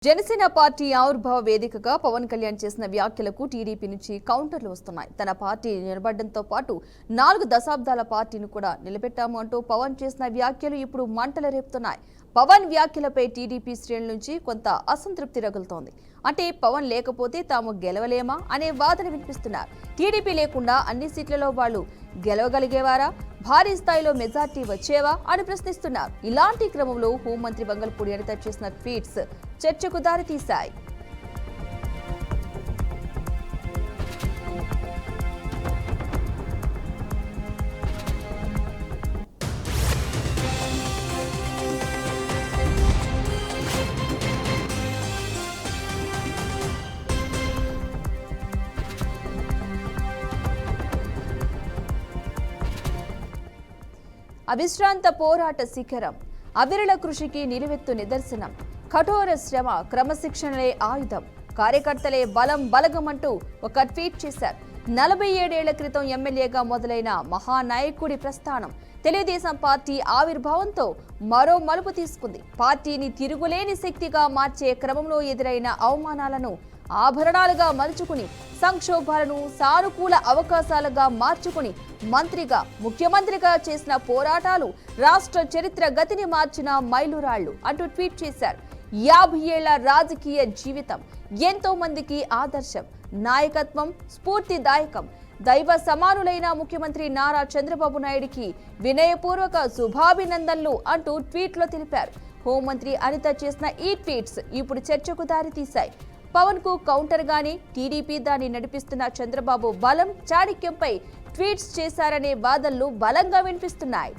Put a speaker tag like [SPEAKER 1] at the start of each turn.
[SPEAKER 1] Janasena party ఆవిర్భావ వేదికగా పవన్ కళ్యాణ్ చేసిన వ్యాఖ్యలకు టీడీపీ నుంచి కౌంటర్లు వస్తున్నాయి. తన పార్టీ నిలబడడంతో పాటు 4 దశాబ్దాల పార్టీని కూడా నిలబెట్టాము అంటూ పవన్ చేసిన వ్యాఖ్యలు ఇప్పుడు మంటలు రేపుతున్నాయి. పవన్ వ్యాఖ్యలపై టీడీపీ శ్రేణుల నుంచి కొంత అసంతృప్తి రగులుతోంది. అంటే పవన్ లేకపోతే తాము గెలవలేమా అనే వాదన వినిపిస్తున్నారు. టీడీపీ లేకుండా అన్ని సీట్లలో వాళ్ళు గెలవగలిగేవారా, భారీ స్థాయిలో మెజార్టీ వచ్చేవా అని ప్రశ్నిస్తున్నారు. ఇలాంటి క్రమంలో హోంమంత్రి వంగల్పూడి అనిత చేసిన ట్వీట్స్ చర్చకు దారితీశాయి. అవిశ్రాంత పోరాట శిఖరం, అవిరళ కృషికి నిలువెత్తు నిదర్శనం, కఠోర శ్రమ క్రమశిక్షణలే ఆయుధం, కార్యకర్తలే బలం బలగం అంటూ ఒక ట్వీట్ చేశారు. 47 ఏళ్ల క్రితం ఎమ్మెల్యేగా మొదలైన మహానాయకుడి ప్రస్థానం తెలుగుదేశం పార్టీ ఆవిర్భావంతో మరో మలుపు తీసుకుంది. పార్టీని తిరుగులేని శక్తిగా మార్చే క్రమంలో ఎదురైన అవమానాలను ఆభరణాలుగా మలుచుకుని, సంక్షోభాలను సానుకూల అవకాశాలుగా మార్చుకుని మంత్రిగా, ముఖ్యమంత్రిగా చేసిన పోరాటాలు రాష్ట్ర చరిత్ర గతిని మార్చిన మైలురాళ్లు అంటూ ట్వీట్ చేశారు. 50 ఏళ్ల రాజకీయ జీవితం ఎంతో మందికి ఆదర్శం, నాయకత్వం స్ఫూర్తిదాయకం. దైవ సమానులైన ముఖ్యమంత్రి నారా చంద్రబాబు నాయుడికి వినయపూర్వక శుభాభినందనలు అంటూ ట్వీట్లో తెలిపారు. హోంమంత్రి అనిత చేసిన ఈ ట్వీట్స్ ఇప్పుడు చర్చకు దారితీశాయి. పవన్ కు కౌంటర్ గాని టీడీపీ దాన్ని నడిపిస్తున్న చంద్రబాబు బలం చాణక్యంపై ట్వీట్స్ చేశారనే వాదనలు బలంగా వినిపిస్తున్నాయి.